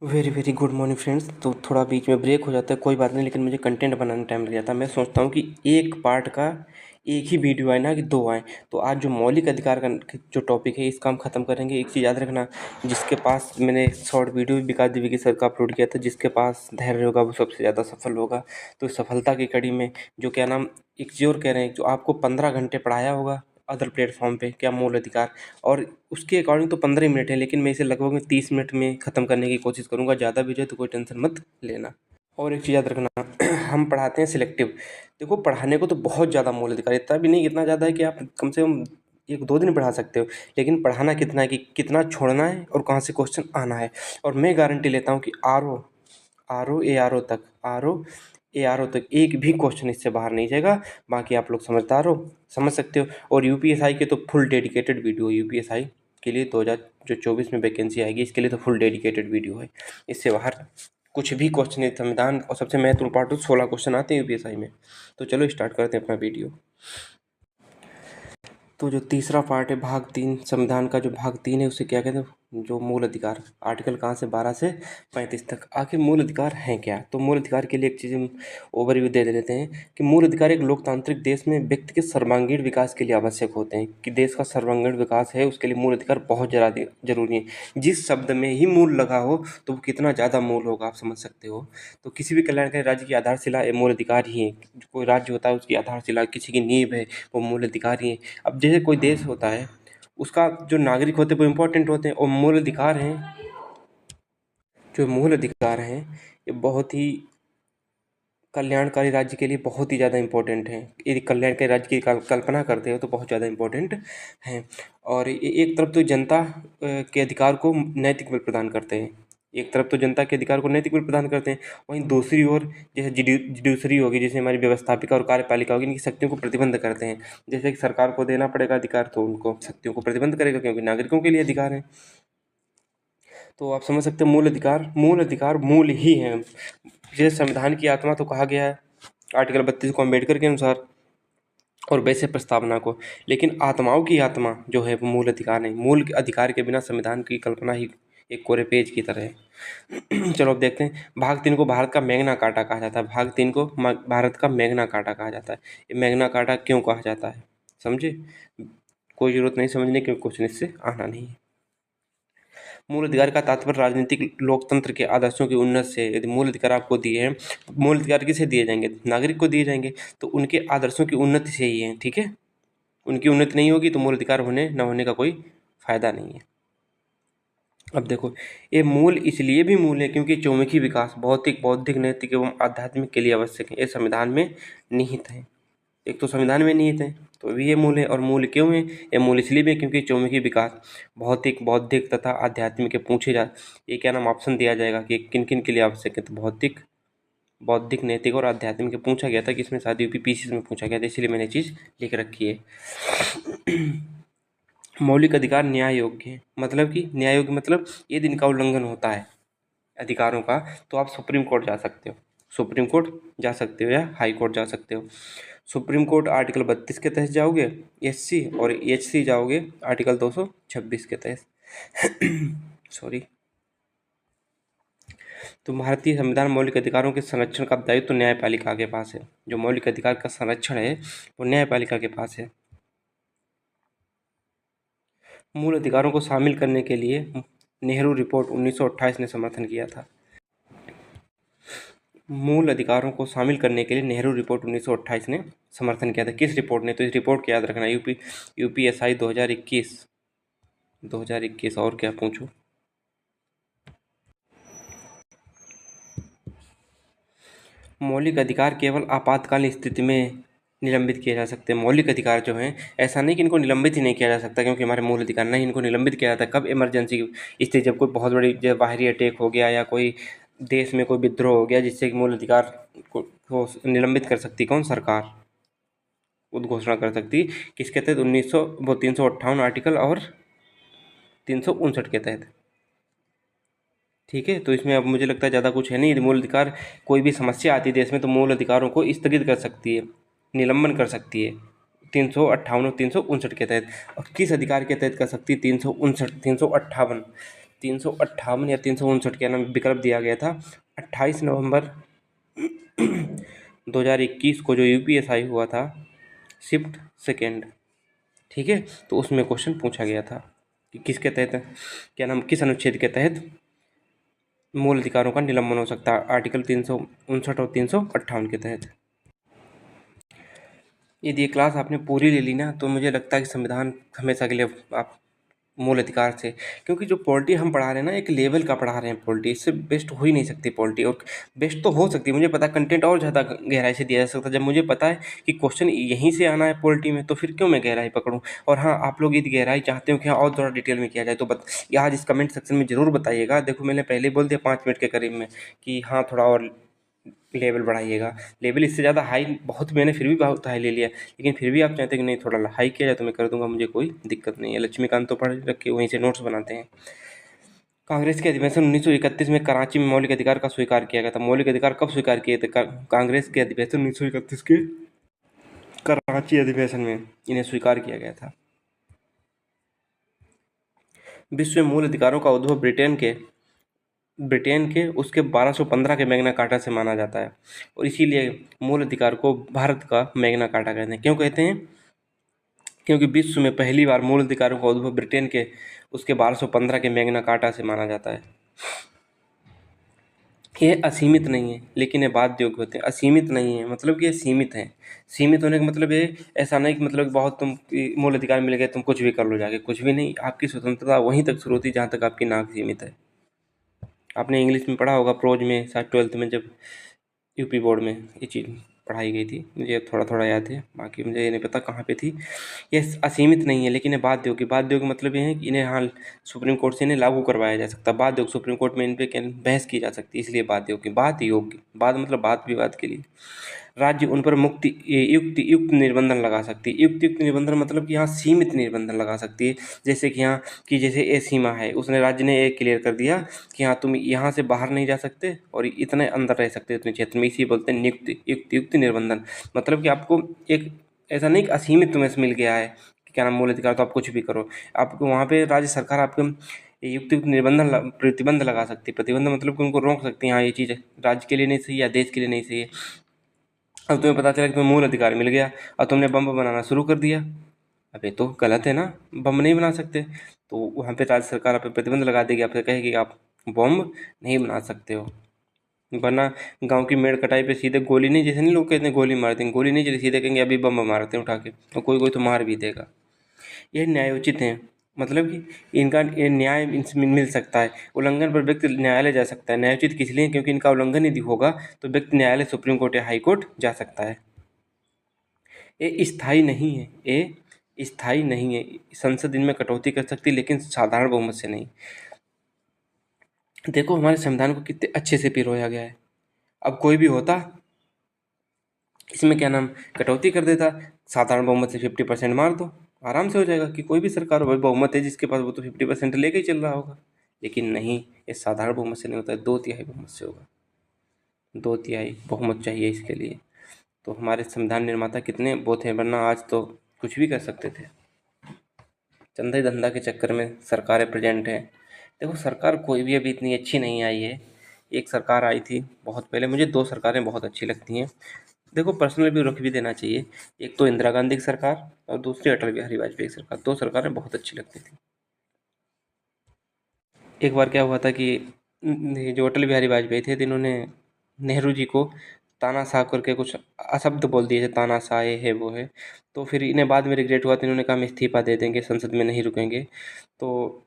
Very very good morning friends. तो थोड़ा बीच में ब्रेक हो जाता है, कोई बात नहीं, लेकिन मुझे कंटेंट बनाने में टाइम लग जाता है। मैं सोचता हूँ कि एक पार्ट का एक ही वीडियो आए ना कि दो आए। तो आज जो मौलिक अधिकार का जो टॉपिक है इसका हम ख़त्म करेंगे। एक चीज़ याद रखना, जिसके पास मैंने शॉर्ट वीडियो भी विकास द्विवेदी सर का अपलोड किया था, जिसके पास धैर्य होगा वो सबसे ज़्यादा सफल होगा। तो सफलता की कड़ी में जो क्या नाम एक चीज़ और कह रहे हैं, जो आपको 15 घंटे पढ़ाया होगा अदर प्लेटफॉर्म पे, क्या मूल अधिकार, और उसके अकॉर्डिंग तो 15 ही मिनट है, लेकिन मैं इसे लगभग में 30 मिनट में ख़त्म करने की कोशिश करूँगा। ज़्यादा भी जाए तो कोई टेंशन मत लेना। और एक चीज़ याद रखना हम पढ़ाते हैं सिलेक्टिव। देखो, पढ़ाने को तो बहुत ज़्यादा मूल अधिकार, इतना भी नहीं, इतना ज़्यादा है कि आप कम से कम 1-2 दिन पढ़ा सकते हो, लेकिन पढ़ाना कितना है कि कितना छोड़ना है और कहाँ से क्वेश्चन आना है। और मैं गारंटी लेता हूँ कि ए आर ओ तक एक भी क्वेश्चन इससे बाहर नहीं जाएगा। बाकी आप लोग समझदार हो, समझ सकते हो। और यूपीएसआई के तो फुल डेडिकेटेड वीडियो, यूपीएसआई के लिए 2024 में वैकेंसी आएगी, इसके लिए तो फुल डेडिकेटेड वीडियो है। इससे बाहर कुछ भी क्वेश्चन नहीं। संविधान और सबसे महत्वपूर्ण पार्ट 16 क्वेश्चन आते हैं यूपीएसआई में। तो चलो स्टार्ट करते हैं अपना वीडियो। तो जो तीसरा पार्ट है, भाग 3, संविधान का जो भाग 3 है उसे क्या कहते हैं, जो मूल अधिकार, आर्टिकल कहाँ से 12 से 35 तक। आखिर मूल अधिकार हैं क्या? तो मूल अधिकार के लिए एक चीज़ हम ओवरव्यू दे देते हैं कि मूल अधिकार एक लोकतांत्रिक देश में व्यक्ति के सर्वांगीण विकास के लिए आवश्यक होते हैं। कि देश का सर्वांगीण विकास है उसके लिए मूल अधिकार बहुत ज़्यादा जरूरी है। जिस शब्द में ही मूल लगा हो तो वो कितना ज़्यादा मूल होगा, आप समझ सकते हो। तो किसी भी कल्याणकारी राज्य की आधारशिला मूल अधिकार ही है। जो कोई राज्य होता है उसकी आधारशिला, किसी की नींव है, वो मूल अधिकार ही है। अब जैसे कोई देश होता है, उसका जो नागरिक होते हैं वो इम्पोर्टेंट होते हैं, और मूल अधिकार हैं, जो मूल अधिकार हैं ये बहुत ही कल्याणकारी राज्य के लिए बहुत ही ज़्यादा इम्पोर्टेंट हैं। यदि कल्याणकारी राज्य की कल्पना करते हो तो बहुत ज़्यादा इम्पोर्टेंट हैं। और एक तरफ तो जनता के अधिकार को नैतिक बल प्रदान करते हैं, एक तरफ तो जनता के अधिकार को नैतिक बल प्रदान करते हैं, वहीं दूसरी ओर जैसे जुडिशरी होगी, जैसे हमारी व्यवस्थापिका और कार्यपालिका होगी, इनकी शक्तियों को प्रतिबंध करते हैं। जैसे कि सरकार को देना पड़ेगा अधिकार तो उनको शक्तियों को प्रतिबंध करेगा, क्योंकि नागरिकों के लिए अधिकार है। तो आप समझ सकते हैं मूल अधिकार मूल ही हैं। जैसे संविधान की आत्मा तो कहा गया है आर्टिकल 32 को अम्बेडकर के अनुसार, और वैसे प्रस्तावना को, लेकिन आत्माओं की आत्मा जो है वो मूल अधिकार नहीं। मूल अधिकार के बिना संविधान की कल्पना ही एक कोरे पेज की तरह है। चलो अब देखते हैं। भाग 3 को भारत का मैग्ना कार्टा कहा जाता है। भाग 3 को भारत का मैग्ना कार्टा कहा जाता है। ये मैग्ना कार्टा क्यों कहा जाता है, समझे? कोई ज़रूरत नहीं समझने की, क्वेश्चन इससे आना नहीं है। मूल अधिकार का तात्पर्य राजनीतिक लोकतंत्र के आदर्शों की उन्नत से। यदि मूल अधिकार आपको दिए हैं, मूल अधिकार किसे दिए जाएंगे? नागरिक को दिए जाएंगे, तो उनके आदर्शों की उन्नति से ही है, ठीक है। उनकी उन्नति नहीं होगी तो मूल अधिकार होने न होने का कोई फायदा नहीं है। अब देखो, ये मूल इसलिए भी मूल है क्योंकि चौमुखी विकास भौतिक, बौद्धिक, नैतिक एवं आध्यात्मिक के लिए आवश्यक है। ये संविधान में निहित है। एक तो संविधान में निहित है तो भी ये मूल है। और मूल क्यों है? ये मूल इसलिए भी है क्योंकि चौमुखी विकास भौतिक, बौद्धिक तथा आध्यात्मिक के पूछे जा, ये क्या नाम ऑप्शन दिया जाएगा कि किन किन के लिए आवश्यक है। तो भौतिक, बौद्धिक, नैतिक और आध्यात्मिक के पूछा गया था कि इसमें शायद यूपीपीसी में पूछा गया था, इसलिए मैंने चीज़ लिख रखी है। मौलिक अधिकार न्याय योग्य है, मतलब कि न्याय योग्य मतलब यदि इनका उल्लंघन होता है अधिकारों का तो आप सुप्रीम कोर्ट जा सकते हो, सुप्रीम कोर्ट जा सकते हो या हाई कोर्ट जा सकते हो। सुप्रीम कोर्ट आर्टिकल 32 के तहत जाओगे एससी, और एचसी जाओगे आर्टिकल 226 के तहत। सॉरी। तो भारतीय संविधान मौलिक अधिकारों के संरक्षण का दायित्व तो न्यायपालिका के पास है। जो मौलिक अधिकार का संरक्षण है वो न्यायपालिका के पास है। मूल अधिकारों को शामिल करने के लिए नेहरू रिपोर्ट 1928 ने समर्थन किया था। मूल अधिकारों को शामिल करने के लिए नेहरू रिपोर्ट 1928 ने समर्थन किया था। किस रिपोर्ट ने? तो इस रिपोर्ट को याद रखना, यूपीएसआई 2021 और क्या पूछो। मौलिक अधिकार केवल आपातकालीन स्थिति में निलंबित किए जा सकते हैं। मौलिक अधिकार जो हैं, ऐसा नहीं कि इनको निलंबित ही नहीं किया जा सकता क्योंकि हमारे मूल अधिकार, नहीं, इनको निलंबित किया जाता है कब? इमरजेंसी की स्थिति, जब कोई बहुत बड़ी बाहरी अटैक हो गया या कोई देश में कोई विद्रोह हो गया जिससे कि मूल अधिकार को निलंबित कर सकती कौन? सरकार उद्घोषणा कर सकती। किसके तहत? 358 आर्टिकल और 359 के तहत, ठीक है। तो इसमें अब मुझे लगता है ज़्यादा कुछ है नहीं। यदि मूल अधिकार, कोई भी समस्या आती है देश में तो मूल अधिकारों को स्थगित कर सकती है, निलंबन कर सकती है 358 और 359 के तहत। और किस अधिकार के तहत कर सकती है? 359, 358 358 या 359 क्या नाम विकल्प दिया गया था। 28 नवंबर 2021 को जो यूपीएसआई हुआ था शिफ्ट सेकेंड, ठीक है, तो उसमें क्वेश्चन पूछा गया था कि किसके तहत क्या नाम किस अनुच्छेद के तहत मूल अधिकारों का निलंबन हो सकता है। आर्टिकल 359 और 358 के तहत। यदि ये क्लास आपने पूरी ले ली ना तो मुझे लगता है कि संविधान हमेशा के लिए आप मूल अधिकार से, क्योंकि जो पॉलिटी हम पढ़ा रहे हैं ना एक लेवल का पढ़ा रहे हैं पॉलिटी, इससे बेस्ट हो ही नहीं सकती पॉलिटी। और बेस्ट तो हो सकती है, मुझे पता है कंटेंट और ज़्यादा गहराई से दिया जा सकता है। जब मुझे पता है कि क्वेश्चन यहीं से आना है पॉलिटी में तो फिर क्यों मैं गहराई पकड़ूँ। और हाँ, आप लोग यदि गहराई चाहते हो कि हाँ और थोड़ा डिटेल में किया जाए तो आज इस कमेंट सेक्शन में ज़रूर बताइएगा। देखो मैंने पहले ही बोल दिया 5 मिनट के करीब में कि हाँ थोड़ा और लेवल बढ़ाइएगा। लेवल इससे ज़्यादा हाई बहुत मैंने फिर भी बहुत हाई ले लिया, लेकिन फिर भी आप चाहते हैं कि नहीं थोड़ा हाई किया जाए तो मैं कर दूंगा, मुझे कोई दिक्कत नहीं है। लक्ष्मीकांत तो पढ़ रखे वहीं से नोट्स बनाते हैं। कांग्रेस के अधिवेशन 1931 में कराची में मौलिक अधिकार का स्वीकार किया गया था। मौलिक अधिकार कब स्वीकार किए थे? कांग्रेस के अधिवेशन 1931 के कराची अधिवेशन में इन्हें स्वीकार किया गया था। विश्व में मूल अधिकारों का उद्भव ब्रिटेन के उसके 1215 के मैग्ना कार्टा से माना जाता है, और इसीलिए मूल अधिकार को भारत का मैग्ना कार्टा कहते हैं। क्यों कहते हैं? क्योंकि विश्व में पहली बार मूल अधिकारों का उद्भव ब्रिटेन के उसके 1215 के मैग्ना कार्टा से माना जाता है। ये असीमित नहीं है लेकिन ये बाध्य योग्य होते हैं। असीमित नहीं है मतलब कि ये सीमित है। सीमित होने का मतलब ये ऐसा नहीं कि मतलब बहुत तुम मूल अधिकार मिल गए तुम कुछ भी कर लो जाके, कुछ भी नहीं। आपकी स्वतंत्रता वहीं तक शुरू होती है जहाँ तक आपकी नाक सीमित है। आपने इंग्लिश में पढ़ा होगा प्रोज में, शायद 12th में, जब यूपी बोर्ड में ये चीज़ पढ़ाई गई थी, मुझे थोड़ा थोड़ा याद है, बाकी मुझे ये नहीं पता कहाँ पे थी। ये असीमित नहीं है लेकिन ये बाध्य योग्य। बाध्य योग्य मतलब ये है कि इन्हें हाँ सुप्रीम कोर्ट से इन्हें लागू करवाया जा सकता है। बाध्य योग्य सुप्रीम कोर्ट में इन पे बहस की जा सकती है, इसलिए बाध्य योग्य। बाध्य योग्य, बात मतलब बात विवाद के लिए। राज्य उन पर मुक्ति युक्त युक्त निर्बंधन लगा सकती है। युक्त निर्बंधन मतलब कि यहाँ सीमित निर्बंधन लगा सकती है। जैसे कि यहाँ कि जैसे ये सीमा है, उसने राज्य ने ये क्लियर कर दिया कि हाँ तुम यहाँ से बाहर नहीं जा सकते और इतने अंदर रह सकते इतने क्षेत्र में, इसी बोलते हैं नियुक्त युक्त निर्बंधन। मतलब कि आपको एक ऐसा नहीं कि असीमित तुम्हें मिल गया है कि क्या नाम मूल अधिकार तो आप कुछ भी करो। आपको वहाँ पे राज्य सरकार आपको युक्त निर्बंधन प्रतिबंध लगा सकती है। प्रतिबंध मतलब कि उनको रोक सकती है, हाँ ये चीज़ राज्य के लिए नहीं सही या देश के लिए नहीं सही है। अब तुम्हें पता चला कि तुम्हें मूल अधिकार मिल गया और तुमने बम बनाना शुरू कर दिया, अब ये तो गलत है ना, बम नहीं बना सकते। तो वहाँ पे राज्य सरकार आप पे प्रतिबंध लगा देगी, आपसे कहेगी कि आप बम नहीं बना सकते हो। वरना गांव की मेड़ कटाई पे सीधे गोली नहीं, जैसे नहीं लोग कहते हैं गोली मार देंगे, गोली नहीं चली, सीधे कहेंगे अभी बम मारते हैं उठा के, तो कोई कोई तो मार भी देगा। ये न्यायोचित हैं, मतलब कि इनका ये न्याय इनसे मिल सकता है। उल्लंघन पर व्यक्ति न्यायालय जा सकता है। न्यायोचित किस लिए? क्योंकि इनका उल्लंघन यदि होगा तो व्यक्ति न्यायालय सुप्रीम कोर्ट या हाई कोर्ट जा सकता है। ये स्थायी नहीं है, ये स्थायी नहीं है। संसद इनमें कटौती कर सकती है लेकिन साधारण बहुमत से नहीं। देखो हमारे संविधान को कितने अच्छे से पिरोया गया है। अब कोई भी होता इसमें क्या नाम कटौती कर देता, साधारण बहुमत से 50% मार दो, आराम से हो जाएगा कि कोई भी सरकार हो, भाई बहुमत है जिसके पास वो तो 50% लेके ही चल रहा होगा। लेकिन नहीं, ये साधारण बहुमत से नहीं होता है, 2/3 बहुमत से होगा। 2/3 बहुमत चाहिए इसके लिए। तो हमारे संविधान निर्माता कितने वो थे, वरना आज तो कुछ भी कर सकते थे। चंदा धंधा के चक्कर में सरकारें प्रेजेंट हैं। देखो सरकार कोई भी अभी इतनी अच्छी नहीं आई है। एक सरकार आई थी बहुत पहले, मुझे दो सरकारें बहुत अच्छी लगती हैं। देखो पर्सनल भी रुख भी देना चाहिए। एक तो इंदिरा गांधी की सरकार और दूसरी अटल बिहारी वाजपेयी की सरकार, दो सरकारें बहुत अच्छी लगती थी। एक बार क्या हुआ था कि जो अटल बिहारी वाजपेयी थे तो इन्होंने नेहरू जी को तानाशाह करके कुछ अशब्द बोल दिए थे, तानाशाह ये है वो है। तो फिर इन्हें बाद में रिग्रेट हुआ तो इन्होंने कहा हम इस्तीफा दे देंगे, संसद में नहीं रुकेंगे। तो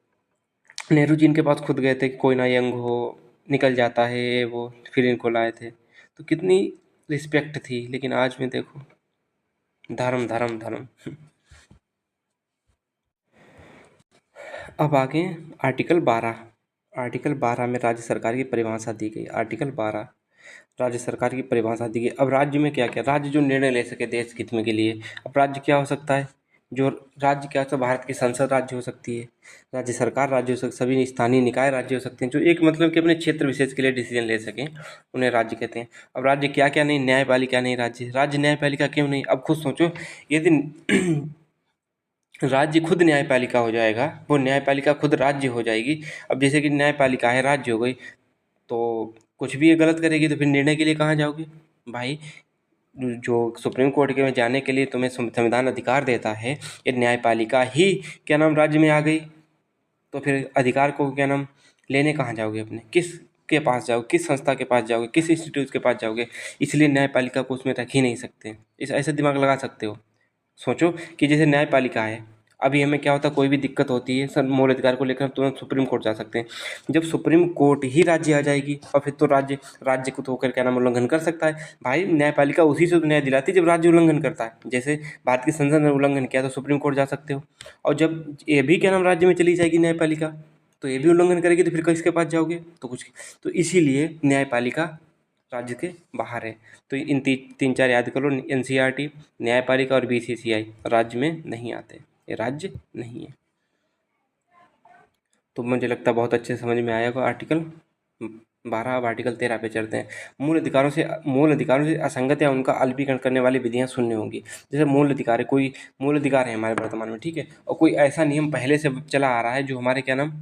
नेहरू जी इनके पास खुद गए थे कि कोई ना यंग हो, निकल जाता है ये वो, फिर इनको लाए थे। तो कितनी रिस्पेक्ट थी। लेकिन आज में देखो धर्म धर्म धर्म। अब आगे आर्टिकल 12। आर्टिकल 12 में राज्य सरकार की परिभाषा दी गई। आर्टिकल 12 राज्य सरकार की परिभाषा दी गई। अब राज्य में क्या क्या, राज्य जो निर्णय ले सके देश हित में के लिए। अब राज्य क्या हो सकता है? जो राज्य क्या होता है, भारत की संसद राज्य हो सकती है, राज्य सरकार राज्य हो सकती, सभी स्थानीय निकाय राज्य हो सकते हैं जो एक मतलब कि अपने क्षेत्र विशेष के लिए डिसीजन ले सकें, उन्हें राज्य कहते हैं। अब राज्य क्या क्या नहीं, न्यायपालिका नहीं राज्य, राज्य न्यायपालिका क्यों नहीं? अब खुद सोचो, यदि राज्य खुद न्यायपालिका हो जाएगा, वो न्यायपालिका खुद राज्य हो जाएगी। अब जैसे कि न्यायपालिका है, राज्य हो गई, तो कुछ भी ये गलत करेगी तो फिर निर्णय के लिए कहाँ जाओगे भाई? जो सुप्रीम कोर्ट के में जाने के लिए तुम्हें संविधान अधिकार देता है, ये न्यायपालिका ही क्या नाम राज्य में आ गई, तो फिर अधिकार को क्या नाम लेने कहाँ जाओगे? अपने किस के पास जाओगे? किस संस्था के पास जाओगे? किस इंस्टीट्यूट के पास जाओगे? इसलिए न्यायपालिका को उसमें रख ही नहीं सकते। इस ऐसे दिमाग लगा सकते हो। सोचो कि जैसे न्यायपालिका है, अभी हमें क्या होता है, कोई भी दिक्कत होती है सर मूल अधिकार को लेकर, हम तुरंत सुप्रीम कोर्ट जा सकते हैं। जब सुप्रीम कोर्ट ही राज्य आ जाएगी और फिर तो राज्य राज्य को तो होकर क्या नाम उल्लंघन कर सकता है भाई। न्यायपालिका उसी से तो न्याय दिलाती है जब राज्य उल्लंघन करता है। जैसे भारत की संसद ने उल्लंघन किया तो सुप्रीम कोर्ट जा सकते हो, और जब ये भी क्या नाम राज्य में चली जाएगी न्यायपालिका, तो ये भी उल्लंघन करेगी तो फिर किसके पास जाओगे? तो कुछ तो इसीलिए न्यायपालिका राज्य के बाहर है। तो इन तीन चार याद करो, एनसीईआरटी, न्यायपालिका और बीसीसीआई राज्य में नहीं आते, ये राज्य नहीं है। तो मुझे लगता है बहुत अच्छे से समझ में आया होगा आर्टिकल 12। अब आर्टिकल 13 पे चलते हैं। मूल अधिकारों से असंगत या उनका अल्पीकरण करने वाली विधियां शून्य होंगी। जैसे मूल अधिकार है, कोई मूल अधिकार है हमारे वर्तमान में, ठीक है, और कोई ऐसा नियम पहले से चला आ रहा है जो हमारे क्या नाम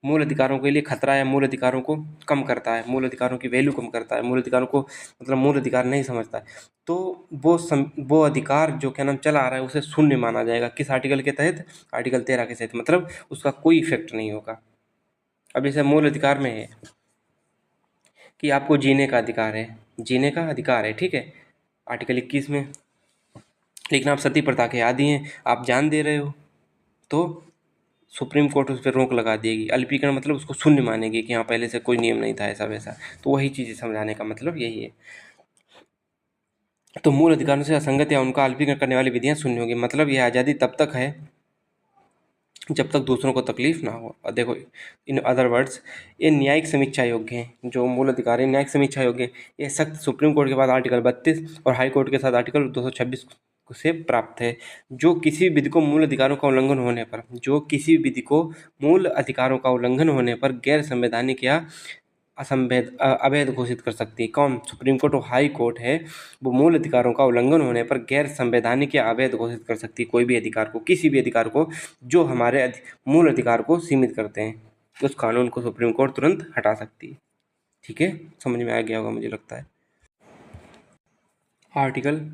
मूल अधिकारों के लिए खतरा या मूल अधिकारों को कम करता है, मूल अधिकारों की वैल्यू कम करता है, मूल अधिकारों को मतलब मूल अधिकार नहीं समझता है, तो वो अधिकार जो क्या नाम चला आ रहा है उसे शून्य माना जाएगा। किस आर्टिकल के तहत? आर्टिकल 13 के तहत, मतलब उसका कोई इफेक्ट नहीं होगा। अब जैसे मूल अधिकार में है कि आपको जीने का अधिकार है, जीने का अधिकार है, ठीक है, आर्टिकल 21 में, लेकिन आप सती प्रथा के आदी हैं, आप जान दे रहे हो, तो सुप्रीम कोर्ट उस पर रोक लगा देगी। अल्पीकरण मतलब उसको शून्य मानेगी कि हाँ पहले से कोई नियम नहीं था ऐसा वैसा। तो वही चीज़ समझाने का मतलब यही है। तो मूल अधिकारों से असंगत या उनका अल्पीकरण करने वाली विधियां शून्य होगी। मतलब यह आज़ादी तब तक है जब तक दूसरों को तकलीफ ना हो। और देखो, इन अदर वर्ड्स, ये न्यायिक समीक्षा योग्य हैं। जो मूल अधिकार है न्यायिक समीक्षा योग्य है। ये सख्त सुप्रीम कोर्ट के बाद आर्टिकल 32 और हाई कोर्ट के साथ आर्टिकल 226 से प्राप्त है। जो किसी विधि को मूल अधिकारों का उल्लंघन होने पर, जो किसी विधि को मूल अधिकारों का उल्लंघन होने पर गैर संवैधानिक या अवैध घोषित कर सकती है। कौन? सुप्रीम कोर्ट और हाई कोर्ट है, वो मूल अधिकारों का उल्लंघन होने पर गैर संवैधानिक या अवैध घोषित कर सकती है कोई भी अधिकार को, किसी भी अधिकार को जो हमारे मूल अधिकार को सीमित करते हैं। उस कानून को सुप्रीम कोर्ट तुरंत हटा सकती है। ठीक है, समझ में आ गया होगा मुझे लगता है। आर्टिकल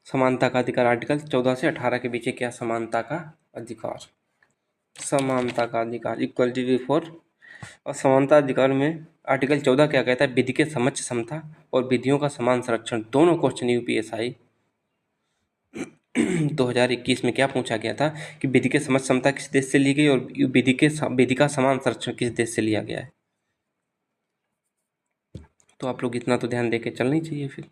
समानता का अधिकार, आर्टिकल 14 से 18 के बीच क्या? समानता का अधिकार, समानता का अधिकार, इक्वलिटी बिफोर। और समानता अधिकार में आर्टिकल 14 क्या कहता है? विधि के समक्ष समता और विधियों का समान संरक्षण। दोनों क्वेश्चन यूपीएसआई 2021 में क्या पूछा गया था कि विधि के समक्ष समता किस देश से ली गई और विधि का समान संरक्षण किस देश से लिया गया है। तो आप लोग इतना तो ध्यान दे के चलना ही चाहिए। फिर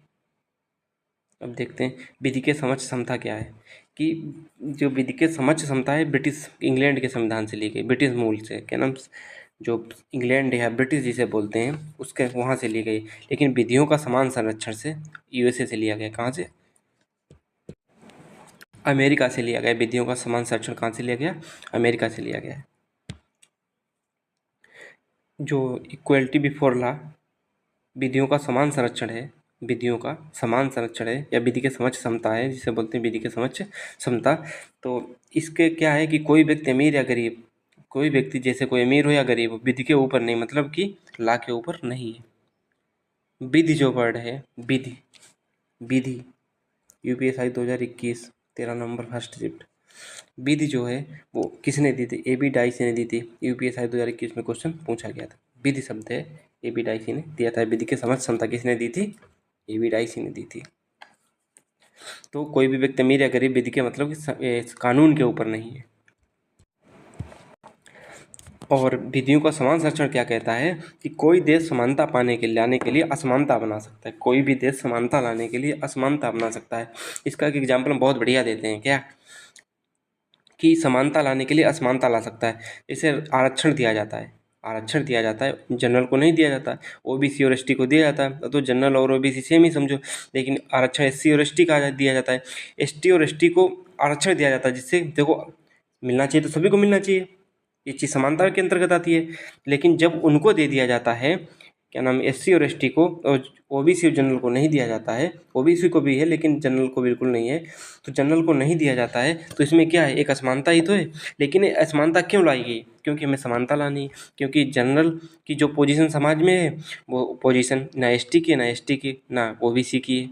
अब देखते हैं विधि के समक्ष समता क्या है। कि जो विधि के समक्ष समता है ब्रिटिश इंग्लैंड के संविधान से ली गई, ब्रिटिश मूल से, क्या नाम, जो इंग्लैंड है, ब्रिटिश जिसे बोलते हैं, उसके वहाँ से ली गई। लेकिन विधियों का समान संरक्षण से यूएसए से लिया गया। कहाँ से? अमेरिका से लिया गया। विधियों का समान संरक्षण कहाँ से लिया गया? अमेरिका से लिया गया है। जो इक्वलिटी बिफोर लॉ, विधियों का समान संरक्षण है, विधियों का समान संरक्षण है, या विधि के समक्ष समता है जिसे बोलते हैं विधि के समक्ष समता। तो इसके क्या है कि कोई व्यक्ति अमीर या गरीब, कोई व्यक्ति जैसे कोई अमीर हो या गरीब हो, विधि के ऊपर नहीं, मतलब कि लॉ के ऊपर नहीं है। विधि जो वर्ड है, विधि, विधि, यूपीएसआई 2021 13 नंबर फर्स्ट शिफ्ट। विधि जो है वो किसने दी थी? एबी डाइसी ने दी थी। यूपीएसआई 2021 में क्वेश्चन पूछा गया था। विधि शब्द है, एबी डाइसी ने दिया था। विधि के समक्ष समता किसने दी थी? एबी डाइसी ने दी थी। तो कोई भी व्यक्ति अमीर या गरीब, विधि के मतलब कि कानून के ऊपर नहीं है। और विधियों का समान संरक्षण क्या कहता है कि कोई देश समानता लाने के लिए असमानता बना सकता है। कोई भी देश समानता लाने के लिए असमानता बना सकता है। इसका एक एग्जाम्पल हम बहुत बढ़िया देते हैं, क्या कि समानता लाने के लिए असमानता ला सकता है। जैसे आरक्षण दिया जाता है, आरक्षण दिया जाता है, जनरल को नहीं दिया जाता, ओबीसी और एसटी को दिया जाता है। तो जनरल और ओबीसी सेम ही समझो, लेकिन आरक्षण एससी और एसटी का दिया जाता है। एसटी और एसटी को आरक्षण दिया जाता है, जिससे देखो मिलना चाहिए तो सभी को मिलना चाहिए, ये चीज़ समानता के अंतर्गत आती है। लेकिन जब उनको दे दिया जाता है क्या नाम एससी और एसटी को और ओबीसी और जनरल को नहीं दिया जाता है। ओबीसी को भी है लेकिन जनरल को बिल्कुल नहीं है। तो जनरल को नहीं दिया जाता है तो इसमें क्या है, एक असमानता ही तो है। लेकिन ये असमानता क्यों लाई गई? क्योंकि हमें समानता लानी है। क्योंकि जनरल की जो पोजीशन समाज में है वो पोजीशन ना एसटी की, ना एसटी की, ना ओबीसी की है।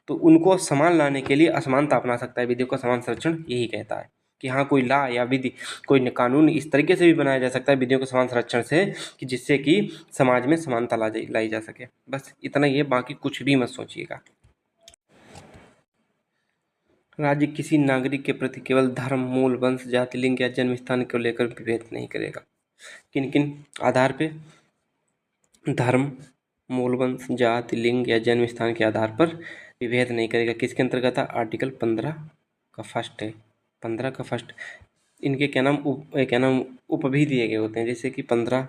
तो उनको समान लाने के लिए असमानता अपना सकता है विधेयक का समान संरक्षण यही कहता है कि हाँ कोई ला या विधि कोई कानून इस तरीके से भी बनाया जा सकता है विधेयक के समान संरक्षण से कि जिससे कि समाज में समानता लाई जा सके। बस इतना ही है, बाकी कुछ भी मत सोचिएगा। राज्य किसी नागरिक के प्रति केवल धर्म, मूल, वंश, जाति, लिंग या जन्म स्थान को लेकर विभेद नहीं करेगा। किन किन आधार पे? धर्म, मूल, वंश, जाति, लिंग या जन्म स्थान के आधार पर विभेद नहीं करेगा। किसके अंतर्गत है? आर्टिकल 15 का फर्स्ट है। 15 का फर्स्ट। इनके क्या नाम उप भी दिए गए होते हैं, जैसे कि 15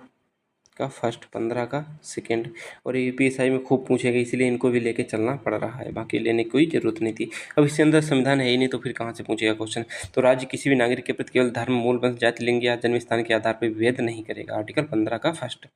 का फर्स्ट, 15 का सेकंड। और ये यूपीएसआई में खूब पूछेगा इसलिए इनको भी लेके चलना पड़ रहा है, बाकी लेने की कोई ज़रूरत नहीं थी। अब इसके अंदर संविधान है ही नहीं तो फिर कहाँ से पूछेगा क्वेश्चन। तो राज्य किसी भी नागरिक के प्रति केवल धर्म, मूल, वंश, जाति, लिंग या जन्म स्थान के आधार पर विभेद नहीं करेगा। आर्टिकल 15 का फर्स्ट।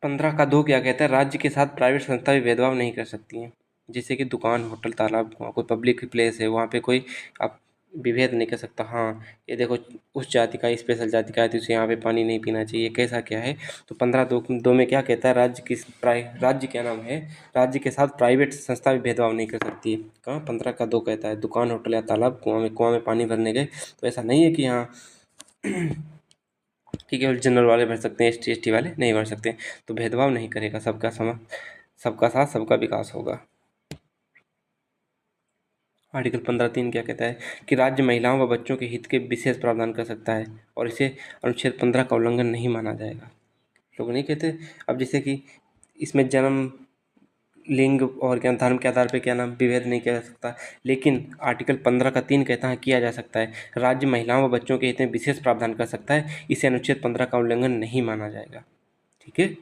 15 का 2 क्या कहता है? राज्य के साथ प्राइवेट संस्था भी भेदभाव नहीं कर सकती हैं। जैसे कि दुकान, होटल, तालाब, कोई पब्लिक प्लेस है वहाँ पे कोई आप विभेद नहीं कर सकता। हाँ ये देखो उस जाति का स्पेशल जाति का है तो उसे यहाँ पे पानी नहीं पीना चाहिए, कैसा क्या है। तो 15(2) में क्या कहता है? राज्य क्या नाम है, राज्य के साथ प्राइवेट संस्था भी भेदभाव नहीं कर सकती है। कहाँ? 15 का 2 कहता है दुकान, होटल या तालाब, कुआं में पानी भरने गए तो ऐसा नहीं है कि यहाँ कि केवल जनरल वाले भर सकते हैं, एसटी वाले नहीं भर सकते। तो भेदभाव नहीं करेगा, सबका साथ सबका विकास होगा। आर्टिकल 15(3) क्या कहता है कि राज्य महिलाओं व बच्चों के हित के विशेष प्रावधान कर सकता है और इसे अनुच्छेद 15 का उल्लंघन नहीं माना जाएगा। लोग नहीं कहते। अब जैसे कि इसमें जन्म, लिंग और क्या धर्म के आधार पर क्या नाम विभेद नहीं किया जा सकता, लेकिन आर्टिकल 15(3) कहता है किया जा सकता है। राज्य महिलाओं व बच्चों के हित में विशेष प्रावधान कर सकता है, इसे अनुच्छेद 15 का उल्लंघन नहीं माना जाएगा। ठीक है।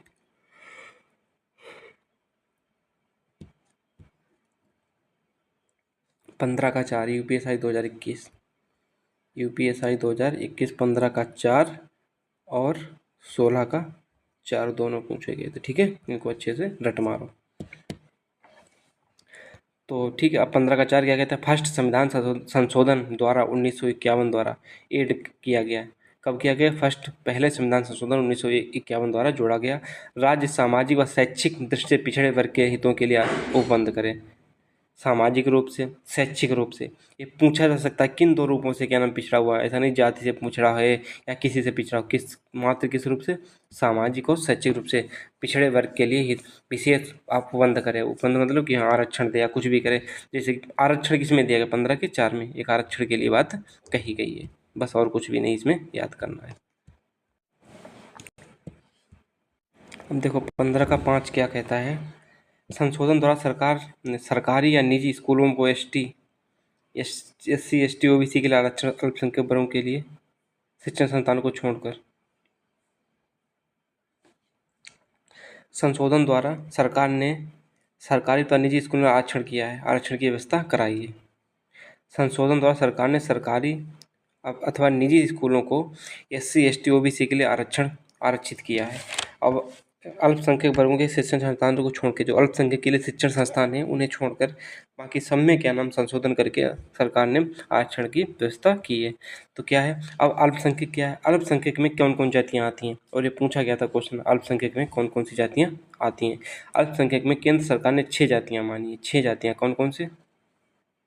15 का 4 यूपीएसआई 2021 15 का 4 और 16 का 4 दोनों पूछे गए थे। ठीक है, इनको अच्छे से रट मारो। तो ठीक है, अब 15 का 4 क्या कहता है? फर्स्ट संविधान संशोधन द्वारा 1951 द्वारा एड किया गया। कब किया गया? फर्स्ट पहले संविधान संशोधन 1951 द्वारा जोड़ा गया। राज्य सामाजिक व शैक्षिक दृष्टि से पिछड़े वर्ग के हितों के लिए उपबंध करे। सामाजिक रूप से, शैक्षिक रूप से। ये पूछा जा सकता है किन 2 रूपों से क्या नाम पिछड़ा हुआ है। ऐसा नहीं जाति से पिछड़ा है या किसी से पिछड़ा हो, किस रूप से? सामाजिक और शैक्षिक रूप से पिछड़े वर्ग के लिए हित विशेष आप उपबंध करें। उपबंध मतलब कि हाँ आरक्षण दे या कुछ भी करे। जैसे कि आरक्षण किसमें दिया गया? 15 के 4 में एक आरक्षण के लिए बात कही गई है। बस और कुछ भी नहीं इसमें याद करना है। अब देखो 15 का 5 क्या कहता है? संशोधन द्वारा सरकारी या निजी स्कूलों को SC ST OBC के लिए आरक्षण, अल्पसंख्यक वर्गों के लिए शिक्षण संस्थानों को छोड़कर। संशोधन द्वारा सरकार ने सरकारी तथा निजी स्कूलों में आरक्षण किया है, आरक्षण की व्यवस्था कराई है। संशोधन द्वारा सरकार ने सरकारी अथवा निजी स्कूलों को SC ST OBC के लिए आरक्षित किया है। अब अल्पसंख्यक वर्गों के शिक्षण संस्थानों को छोड़ के जो अल्पसंख्यक के लिए शिक्षण संस्थान है उन्हें छोड़कर बाकी सब में क्या नाम संशोधन करके सरकार ने आरक्षण की व्यवस्था की है। तो क्या है अब अल्पसंख्यक क्या है? अल्पसंख्यक में कौन कौन जातियाँ आती हैं? और ये पूछा गया था क्वेश्चन, अल्पसंख्यक में कौन कौन सी जातियाँ आती हैं? अल्पसंख्यक में केंद्र सरकार ने 6 जातियाँ मानी है। 6 जातियाँ कौन कौन से?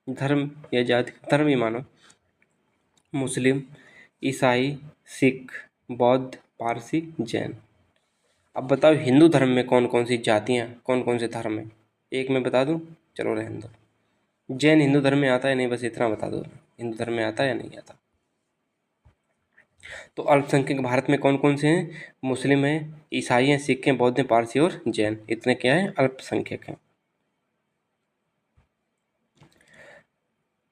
धर्म या जाति, धर्म ही मानो। मुस्लिम, ईसाई, सिख, बौद्ध, पारसी, जैन। अब बताओ हिंदू धर्म में कौन कौन सी जातियाँ, कौन कौन से धर्म है? एक मैं बता दूँ? चलो रहने दो। जैन हिंदू धर्म में आता है नहीं, बस इतना बता दो हिंदू धर्म में आता है या नहीं आता। तो अल्पसंख्यक भारत में कौन कौन से हैं? मुस्लिम हैं, ईसाई हैं, सिख हैं, बौद्ध हैं, पारसी और जैन। इतने क्या है? अल्पसंख्यक हैं।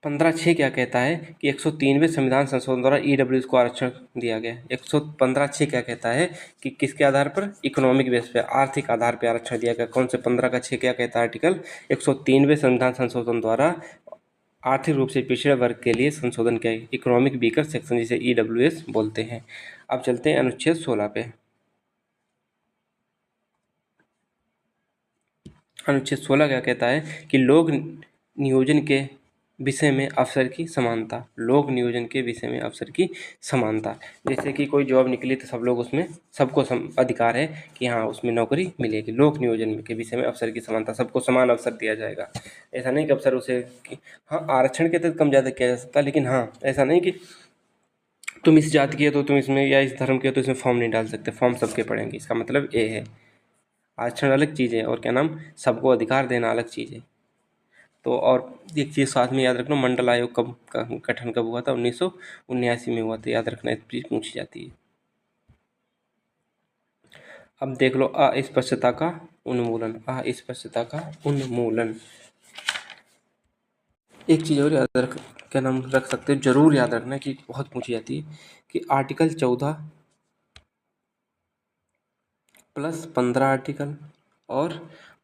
15(6) क्या कहता है कि 103वें संविधान संशोधन द्वारा EWS को आरक्षण दिया गया। 15(6) क्या कहता है कि किसके आधार पर? इकोनॉमिक बेस पे, आर्थिक आधार पर आरक्षण दिया गया। कौन से? 15 का 6 क्या कहता है आर्टिकल? 103वें संविधान संशोधन द्वारा आर्थिक रूप से पिछड़े वर्ग के लिए संशोधन किया, इकोनॉमिक वीकर सेक्शन जिसे EWS बोलते हैं। अब चलते हैं अनुच्छेद 16 पे। अनुच्छेद 16 क्या कहता है कि लोक नियोजन के विषय में अवसर की समानता। लोक नियोजन के विषय में अवसर की समानता, जैसे कि कोई जॉब निकली तो सब लोग उसमें, सबको अधिकार है कि हाँ उसमें नौकरी मिलेगी। लोक नियोजन के विषय में अवसर की समानता, सबको समान अवसर दिया जाएगा। ऐसा नहीं कि अवसर उसे हाँ आरक्षण के तहत कम ज़्यादा किया जा सकता, लेकिन हाँ ऐसा नहीं कि तुम इस जाति के हो तो तुम इसमें, या इस धर्म के हो तो इसमें फॉर्म नहीं डाल सकते। फॉर्म सबके पड़ेंगे, इसका मतलब ये है। आरक्षण अलग चीज़ है और क्या नाम, सबको अधिकार देना अलग चीज़ है। तो और एक चीज़ साथ में याद रखना, मंडल आयोग कब का गठन कब हुआ था? 1979 में हुआ था, याद रखना, एक चीज़ पूछी जाती है। अब देख लो अस्पष्टता का उन्मूलन। अस्पष्टता का उन्मूलन। एक चीज़ और याद रख, क्या नाम रख सकते हो, जरूर याद रखना कि बहुत पूछी जाती है कि आर्टिकल 14 प्लस 15 आर्टिकल और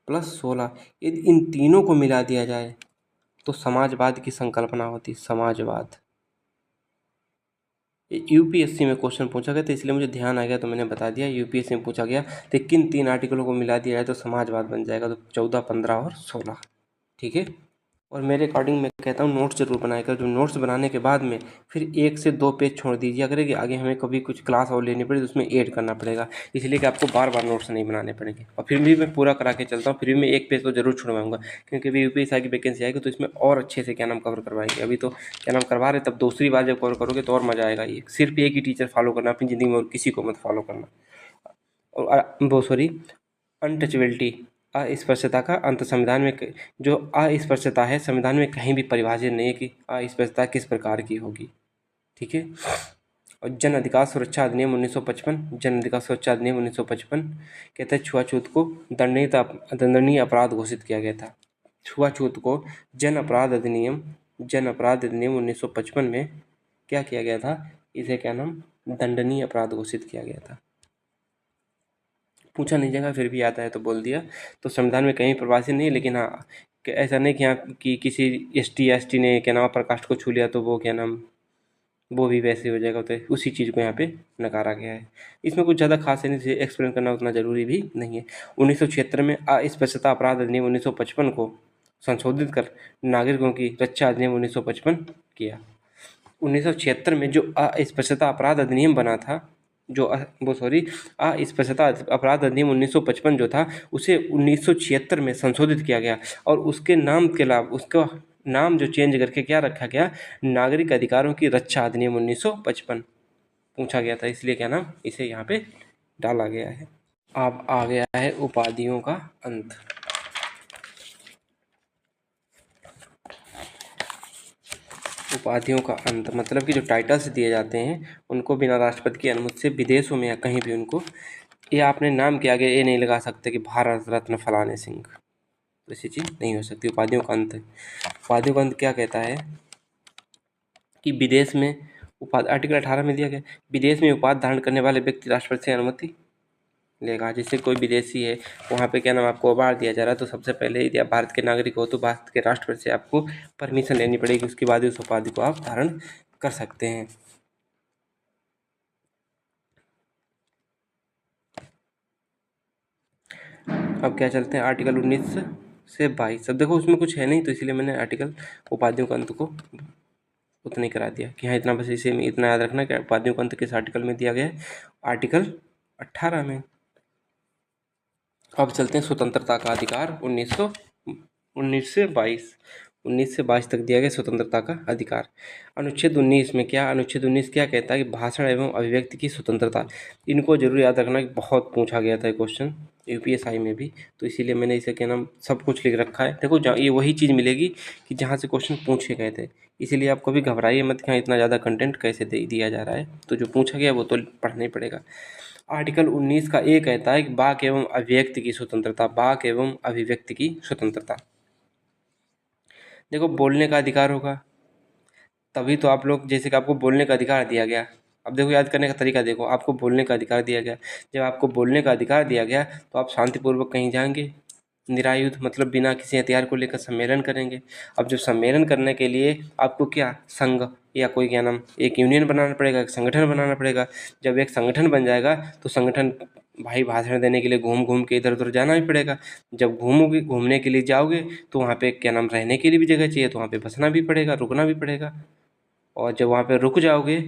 प्लस 16, यदि इन तीनों को मिला दिया जाए तो समाजवाद की संकल्पना होती। समाजवाद यूपीएससी में क्वेश्चन पूछा गया था, इसलिए मुझे ध्यान आ गया तो मैंने बता दिया। यूपीएससी में पूछा गया तो किन 3 आर्टिकलों को मिला दिया जाए तो समाजवाद बन जाएगा? तो 14, 15 और 16। ठीक है। और मेरे अकॉर्डिंग मैं कहता हूँ नोट्स जरूर बनाया कर। जो नोट्स बनाने के बाद में फिर 1 से 2 पेज छोड़ दीजिए अगर कि आगे हमें कभी कुछ क्लास और लेनी पड़े तो उसमें ऐड करना पड़ेगा, इसलिए कि आपको बार बार नोट्स नहीं बनाने पड़ेंगे। और फिर भी मैं पूरा करा के चलता हूँ, फिर भी मैं 1 पेज तो जरूर छुड़वाऊंगा, क्योंकि अभी यूपीएससी की वैकेंसी आएगी तो इसमें और अच्छे से क्या नाम कवर करवाएंगे। अभी तो क्या नाम करवा रहे, तब दूसरी बार जब कवर करोगे तो और मज़ा आएगा। ये सिर्फ एक ही टीचर फॉलो करना अपनी ज़िंदगी में, और किसी को मत फॉलो करना। और वो सॉरी, अनटचेबिलिटी, अस्पष्टता का अंत। संविधान में जो अस्पष्टता है संविधान में कहीं भी परिभाषित नहीं है कि अस्पष्टता किस प्रकार की होगी। ठीक है। और जन अधिकार सुरक्षा अधिनियम 1955, जन अधिकार सुरक्षा अधिनियम 1955 कहता है छुआछूत को दंडनीय अपराध घोषित किया गया था। छुआछूत को जन अपराध अधिनियम 1955 में क्या किया गया था? इसे क्या नाम, दंडनीय अपराध घोषित किया गया था। पूछा नहीं जाएगा, फिर भी आता है तो बोल दिया। तो संविधान में कहीं प्रवासी नहीं, लेकिन हाँ ऐसा नहीं कि यहाँ कि किसी एसटी एसटी ने क्या नाम अपर कास्ट को छू लिया तो वो क्या नाम, वो भी वैसे हो जाएगा। तो उसी चीज़ को यहाँ पे नकारा गया है। इसमें कुछ ज़्यादा खास है नहीं, एक्सप्लेन करना उतना ज़रूरी भी नहीं है। 1976 में अस्पष्टता अपराध अधिनियम 1955 को संशोधित कर नागरिकों की रक्षा अधिनियम 1955 किया। 1976 में जो अस्पष्टता अपराध अधिनियम बना था, जो वो सॉरी अस्पष्टता अपराध अधिनियम 1955 जो था, उसे 1976 में संशोधित किया गया और उसके नाम के अलावा उसका नाम जो चेंज करके क्या रखा गया, नागरिक अधिकारों की रक्षा अधिनियम 1955 पूछा गया था, इसलिए क्या नाम इसे यहाँ पे डाला गया है। अब आ गया है उपाधियों का अंत। उपाधियों का अंत मतलब कि जो टाइटल्स दिए जाते हैं उनको बिना राष्ट्रपति की अनुमति से विदेशों में या कहीं भी उनको, ये आपने नाम के आगे ये नहीं लगा सकते कि भारत रत्न फलाने सिंह, तो ऐसी चीज़ नहीं हो सकती। उपाधियों का अंत, उपाधियों का अंत क्या कहता है कि विदेश में उपाधि, आर्टिकल 18 में दिया गया, विदेश में उपाधि धारण करने वाले व्यक्ति राष्ट्रपति से अनुमति लेगा। जैसे कोई विदेशी है, वहाँ पे क्या नाम आपको अवार्ड दिया जा रहा है, तो सबसे पहले यदि आप भारत के नागरिक हो तो भारत के राष्ट्रपति से आपको परमिशन लेनी पड़ेगी, उसके बाद ही उस उपाधि को आप धारण कर सकते हैं। अब क्या चलते हैं आर्टिकल 19 से 22। अब देखो उसमें कुछ है नहीं, तो इसलिए मैंने आर्टिकल उपाधियों का अंत को उतना ही करा दिया कि हाँ इतना, बस इसे इतना याद रखना कि उपाधियों का अंत किस आर्टिकल में दिया गया है, आर्टिकल 18 में। अब चलते हैं स्वतंत्रता का अधिकार 19 से 22 तक दिया गया स्वतंत्रता का अधिकार। अनुच्छेद 19 में क्या, अनुच्छेद 19 क्या कहता है कि भाषण एवं अभिव्यक्ति की स्वतंत्रता। इनको जरूर याद रखना कि बहुत पूछा गया था क्वेश्चन यूपीएससी में भी, तो इसीलिए मैंने इसे क्या नाम सब कुछ लिख रखा है। देखो ये वही चीज़ मिलेगी कि जहाँ से क्वेश्चन पूछे गए थे, इसीलिए आप कभी घबराइए मत कि हाँ इतना ज़्यादा कंटेंट कैसे दिया जा रहा है, तो जो पूछा गया वो तो पढ़ना ही पड़ेगा। आर्टिकल 19 का ए कहता है कि वाक एवं अभिव्यक्ति की स्वतंत्रता, वाक एवं अभिव्यक्ति की स्वतंत्रता। देखो बोलने का अधिकार होगा तभी तो आप लोग, जैसे कि आपको बोलने का अधिकार दिया गया, अब देखो याद करने का तरीका देखो, आपको बोलने का अधिकार दिया गया, जब आपको बोलने का अधिकार दिया गया तो आप शांतिपूर्वक कहीं जाएंगे, निरायुध मतलब बिना किसी हथियार को लेकर सम्मेलन करेंगे। अब जब सम्मेलन करने के लिए आपको क्या संघ या कोई क्या नाम एक यूनियन बनाना पड़ेगा, एक संगठन बनाना पड़ेगा। जब एक संगठन बन जाएगा तो संगठन भाई भाषण देने के लिए घूम घूम के इधर उधर जाना भी पड़ेगा। जब घूमोगे, घूमने के लिए जाओगे तो वहाँ पे क्या नाम रहने के लिए भी जगह चाहिए, तो वहाँ पे बसना भी पड़ेगा, रुकना भी पड़ेगा। और जब वहाँ पे रुक जाओगे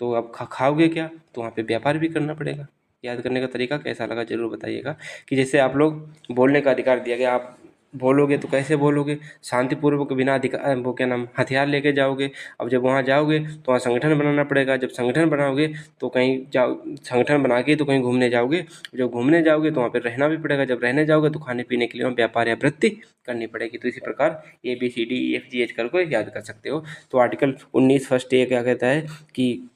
तो अब खाओगे क्या, तो वहाँ पे व्यापार भी करना पड़ेगा। याद करने का तरीका कैसा लगा ज़रूर बताइएगा। कि जैसे आप लोग बोलने का अधिकार दिया गया, आप बोलोगे तो कैसे बोलोगे, शांतिपूर्वक बिना अधिकार वो क्या नाम हथियार लेके जाओगे। अब जब वहाँ जाओगे तो वहाँ संगठन बनाना पड़ेगा। जब संगठन बनाओगे तो कहीं जाओ, संगठन बना के तो कहीं घूमने जाओगे। जब घूमने जाओगे तो वहाँ पे रहना भी पड़ेगा। जब रहने जाओगे तो खाने पीने के लिए वहाँ व्यापार या वृत्ति करनी पड़ेगी। तो इसी प्रकार ABCDEFGH करके याद कर सकते हो। तो आर्टिकल 19 फर्स्ट ए क्या कहता है कि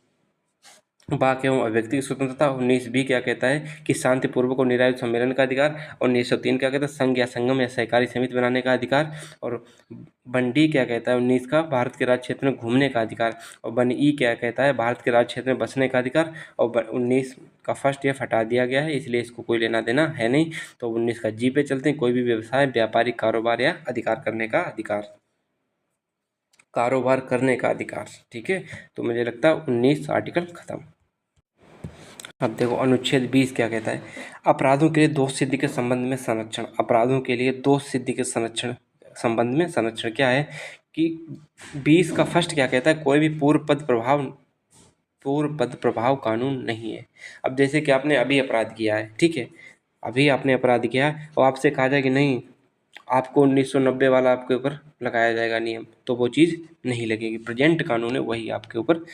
वाक एवं अभिव्यक्ति की स्वतंत्रता। 19B क्या कहता है कि शांतिपूर्वक और निरायुध सम्मेलन का अधिकार। और 1903 क्या कहता है संघ या संगम या सहकारी समिति बनाने का अधिकार। और 1D क्या कहता है 19 का भारत के राज्य क्षेत्र में घूमने का अधिकार। और 1E क्या कहता है भारत के राज्य क्षेत्र में बसने का अधिकार। और 19 का फर्स्ट F हटा दिया गया है, इसलिए इसको कोई लेना देना है नहीं। तो 19 का G पे चलते हैं, कोई भी व्यवसाय व्यापारिक कारोबार या अधिकार करने का अधिकार, कारोबार करने का अधिकार। ठीक है, तो मुझे लगता है 19 आर्टिकल खत्म। अब देखो अनुच्छेद 20 क्या कहता है, अपराधों के लिए दोष सिद्धि के संबंध में संरक्षण। अपराधों के लिए दोष सिद्धि के संरक्षण संबंध में संरक्षण क्या है कि 20 का फर्स्ट क्या कहता है, कोई भी पूर्व पद प्रभाव कानून नहीं है। अब जैसे कि आपने अभी अपराध किया है, ठीक है, अभी आपने अपराध किया है और आपसे कहा जाए कि नहीं आपको 1990 वाला आपके ऊपर लगाया जाएगा नियम, तो वो चीज़ नहीं लगेगी। प्रेजेंट कानून है वही आपके ऊपर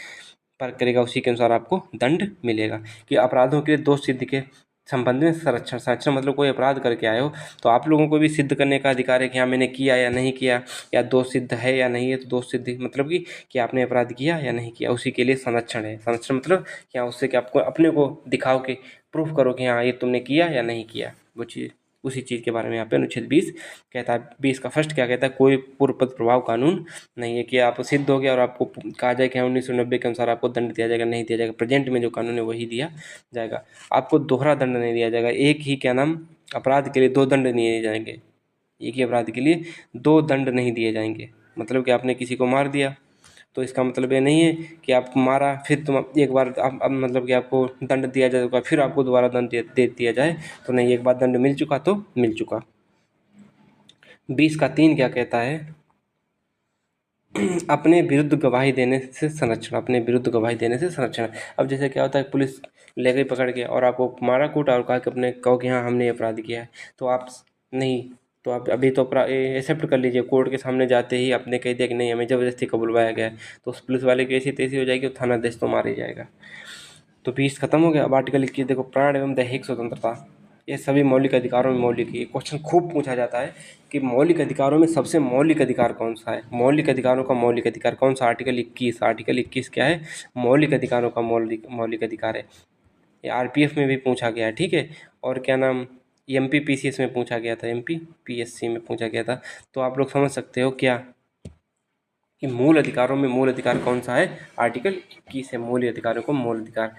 पर करेगा, उसी के अनुसार आपको दंड मिलेगा। कि अपराधों के लिए दोष सिद्धि के संबंध में संरक्षण। संरक्षण मतलब कोई अपराध करके आए हो तो आप लोगों को भी सिद्ध करने का अधिकार है कि हाँ मैंने किया या नहीं किया, या दोष सिद्ध है या नहीं है। तो दोष सिद्धि मतलब कि आपने अपराध किया या नहीं किया, उसी के लिए संरक्षण है। संरक्षण मतलब क्या, उससे कि आपको अपने को दिखाओ कि प्रूफ करो कि हाँ ये तुमने किया या नहीं किया, वो चीज़ उसी चीज़ के बारे में यहाँ पे अनुच्छेद 20 कहता है। 20 का फर्स्ट क्या कहता है, कोई पूर्व पद प्रभाव कानून नहीं है। कि आप सिद्ध हो गया और आपको कहा जाए कि 1990 के अनुसार आपको दंड दिया जाएगा, नहीं दिया जाएगा। प्रेजेंट में जो कानून है वही दिया जाएगा। आपको दोहरा दंड नहीं दिया जाएगा। एक ही क्या नाम अपराध के लिए दो दंड नहीं दिए जाएंगे। एक ही अपराध के लिए दो दंड नहीं दिए जाएंगे। मतलब कि आपने किसी को मार दिया तो इसका मतलब ये नहीं है कि आपको मारा फिर तुम एक बार अब मतलब कि आपको दंड दिया जाएगा फिर आपको दोबारा दंड दे दिया जाए, तो नहीं, एक बार दंड मिल चुका तो मिल चुका। 20 का 3 क्या कहता है, अपने विरुद्ध गवाही देने से संरक्षण। अपने विरुद्ध गवाही देने से संरक्षण। अब जैसे क्या होता है, पुलिस ले गई पकड़ के और आपको मारा कूटा और कहा कि अपने कहो कि हाँ हमने अपराध किया है, तो आप नहीं, तो आप अभी तो एक्सेप्ट कर लीजिए। कोर्ट के सामने जाते ही आपने कह दिया कि नहीं हमें ज़बरदस्ती कबुलवाया गया है, तो उस पुलिस वाले की ऐसी तैसी हो जाएगी, थाना देश तो मार ही जाएगा। तो 20 खत्म हो गया। अब आर्टिकल 21 देखो, प्राण एवं दैहिक स्वतंत्रता। ये सभी मौलिक अधिकारों में मौलिक है। क्वेश्चन खूब पूछा जाता है कि मौलिक अधिकारों में सबसे मौलिक अधिकार कौन सा है। मौलिक अधिकारों का मौलिक अधिकार कौन सा, आर्टिकल 21। आर्टिकल 21 क्या है, मौलिक अधिकारों का मौलिक अधिकार है। ये RPF में भी पूछा गया है, ठीक है। और क्या नाम MPPCS में पूछा गया था, MPPSC में पूछा गया था। तो आप लोग समझ सकते हो क्या कि मूल अधिकारों में मूल अधिकार कौन सा है, आर्टिकल 21 है मूल अधिकारों को मूल अधिकार।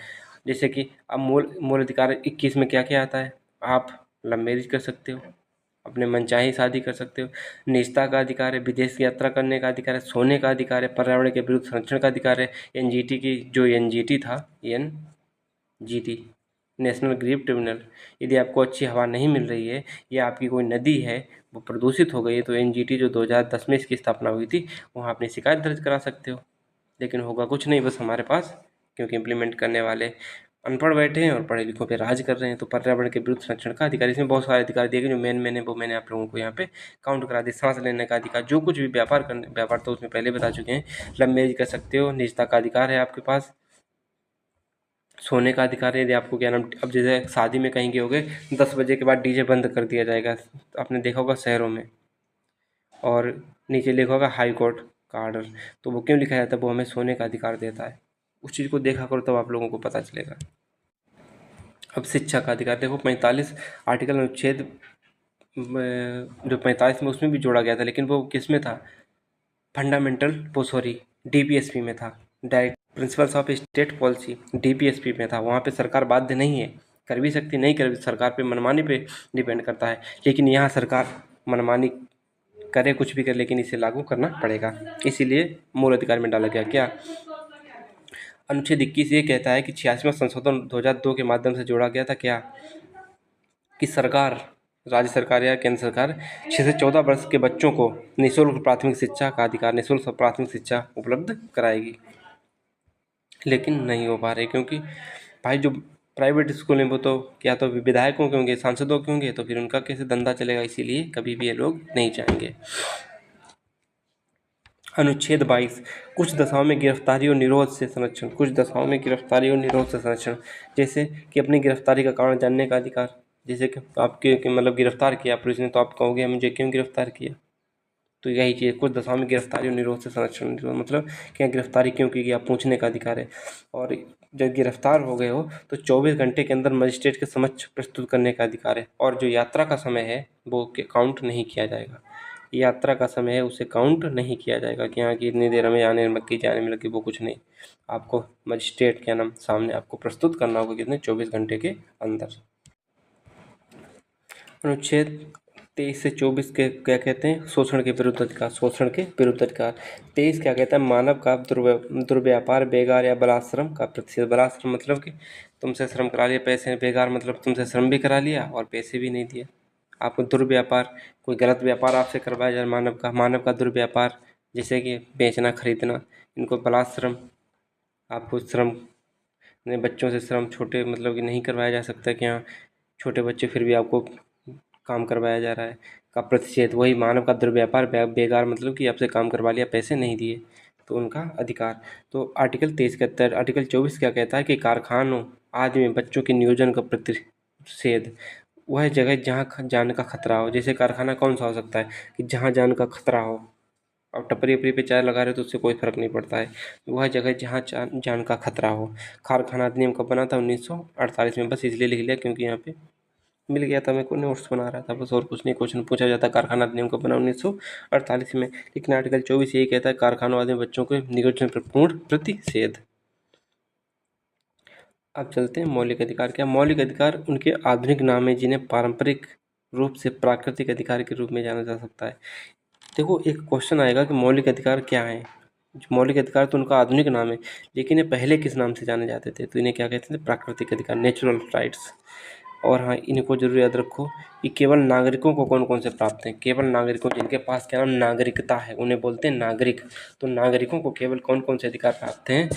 जैसे कि अब मूल अधिकार 21 में क्या क्या आता है, आप लव मैरिज कर सकते हो, अपने मनचाही शादी कर सकते हो, निजता का अधिकार है, विदेश की यात्रा करने का अधिकार है, सोने का अधिकार है, पर्यावरण के विरुद्ध संरक्षण का अधिकार है। NGT की जो NGT था, NGT नेशनल ग्रीन ट्रिब्यूनल, यदि आपको अच्छी हवा नहीं मिल रही है या आपकी कोई नदी है वो प्रदूषित हो गई है, तो NGT जो 2010 में इसकी स्थापना हुई थी वहाँ अपनी शिकायत दर्ज करा सकते हो। लेकिन होगा कुछ नहीं बस हमारे पास, क्योंकि इम्प्लीमेंट करने वाले अनपढ़ बैठे हैं और पढ़े लिखों पे राज कर रहे हैं। तो पर्यावरण के विरुद्ध संरक्षण का अधिकार, इसमें बहुत सारे अधिकार दिए गए, जो मेन है वो मैंने आप लोगों को यहाँ पे काउंट करा दी। सांस लेने का अधिकार, जो कुछ भी व्यापार तो उसमें पहले बता चुके हैं। लव मैरिज कर सकते हो, निजता का अधिकार है आपके पास, सोने का अधिकार है। यदि आपको क्या नाम, अब जैसे शादी में कहीं गए 10 बजे के बाद DJ बंद कर दिया जाएगा, आपने देखा होगा शहरों में, और नीचे लिखा होगा हाई कोर्ट का ऑर्डर, तो वो क्यों लिखा जाता है, वो हमें सोने का अधिकार देता है। उस चीज़ को देखा करो तब आप लोगों को पता चलेगा। अब शिक्षा का अधिकार देखो, 45 आर्टिकल अनुच्छेद जो 45 में उसमें भी जोड़ा गया था, लेकिन वो किस में था, फंडामेंटल वो सॉरी DPSP में था, direct principles of state policy DPSP में था। वहाँ पे सरकार बाध्य नहीं है कर भी सकती, नहीं कर, सरकार पे मनमानी पे डिपेंड करता है। लेकिन यहाँ सरकार मनमानी करे, कुछ भी करे, लेकिन इसे लागू करना पड़ेगा। इसीलिए मूल अधिकार में डाला गया क्या, अनुच्छेद 21 ये कहता है कि 86वां संशोधन 2002 के माध्यम से जोड़ा गया था क्या, कि सरकार, राज्य सरकार या केंद्र सरकार 6 से 14 वर्ष के बच्चों को निःशुल्क प्राथमिक शिक्षा का अधिकार, निःशुल्क प्राथमिक शिक्षा उपलब्ध कराएगी। लेकिन नहीं हो पा रही, क्योंकि भाई जो प्राइवेट स्कूल हैं वो तो या तो विधायकों के होंगे, सांसदों के होंगे, तो फिर उनका कैसे धंधा चलेगा, इसीलिए कभी भी ये लोग नहीं चाहेंगे। अनुच्छेद 22 कुछ दशाओं में गिरफ्तारी और निरोध से संरक्षण, कुछ दशाओं में गिरफ्तारी और निरोध से संरक्षण, जैसे कि अपनी गिरफ्तारी का कारण जानने का अधिकार। जैसे कि आपके मतलब गिरफ्तार किया पुलिस ने, तो आप कहोगे मुझे क्यों गिरफ्तार किया, तो यही चीज़, कुछ दशाओं में गिरफ्तारी और निरोध से संरक्षण, मतलब क्या गिरफ्तारी क्यों की गई, आप पूछने का अधिकार है। और जब गिरफ्तार हो गए हो तो 24 घंटे के अंदर मजिस्ट्रेट के समक्ष प्रस्तुत करने का अधिकार है। और जो यात्रा का समय है वो काउंट नहीं किया जाएगा, यात्रा का समय है उसे काउंट नहीं किया जाएगा कि हाँ कि इतनी देर हमें आने में लगी, जाने में लगी, वो कुछ नहीं। आपको मजिस्ट्रेट क्या नाम सामने आपको प्रस्तुत करना होगा कितने, 24 घंटे के अंदर। अनुच्छेद 23 से 24 के क्या कहते हैं, शोषण के विरुद्ध अधिकार, शोषण के विरुद्ध अधिकार। 23 क्या कहता है, मानव का दुर्व्यापार, बेगार या बलाश्रम का प्रतिषेध। बलाश्रम मतलब कि तुमसे श्रम करा लिया, पैसे, बेगार मतलब तुमसे श्रम भी करा लिया और पैसे भी नहीं दिए। आपको दुर्व्यापार, कोई गलत व्यापार आपसे करवाया जाए, मानव का दुर्व्यापार, जैसे कि बेचना खरीदना, इनको बलाश्रम। आपको श्रम, बच्चों से श्रम, छोटे मतलब कि नहीं करवाया जा सकता कि हाँ छोटे बच्चे फिर भी आपको काम करवाया जा रहा है, का प्रतिषेध। वही मानव का दुर्व्यापार, बेगार मतलब कि आपसे काम करवा लिया, पैसे नहीं दिए, तो उनका अधिकार। तो आर्टिकल 23 कहता है। आर्टिकल 24 क्या कहता है कि कारखानों आदि में बच्चों के नियोजन का प्रतिषेध, वह जगह जहाँ जान का खतरा हो। जैसे कारखाना कौन सा हो सकता है कि जहाँ जान का खतरा हो। अब टपरी वपरी पे चाय लगा रहे हो तो उससे कोई फ़र्क नहीं पड़ता है, वह जगह जहाँ जान का खतरा हो। कारखाना अधिनियम कब बना था, 1948 में। बस इसलिए लिख लिया क्योंकि यहाँ पे मिल गया था, मेरे को नोट्स बना रहा था बस, और कुछ नहीं। क्वेश्चन पूछा जाता कारखाना अधिनियम कब बना, 1948 में। लेकिन आर्टिकल 24 यही कहता है कारखानों आदि बच्चों के नियोजन पर पूर्ण प्रतिषेध। अब चलते हैं मौलिक अधिकार क्या। मौलिक अधिकार उनके आधुनिक नाम है जिन्हें पारंपरिक रूप से प्राकृतिक अधिकार के रूप में जाना जा सकता है। देखो एक क्वेश्चन आएगा कि मौलिक अधिकार क्या है। मौलिक अधिकार तो उनका आधुनिक नाम है, लेकिन ये पहले किस नाम से जाने जाते थे, तो इन्हें क्या कहते थे, प्राकृतिक अधिकार, नेचुरल राइट्स। और हाँ, इनको जरूर याद रखो कि केवल नागरिकों को कौन कौन से प्राप्त हैं, केवल नागरिकों जिनके पास क्या नाम नागरिकता है उन्हें बोलते हैं नागरिक। तो नागरिकों को केवल कौन कौन से अधिकार प्राप्त हैं,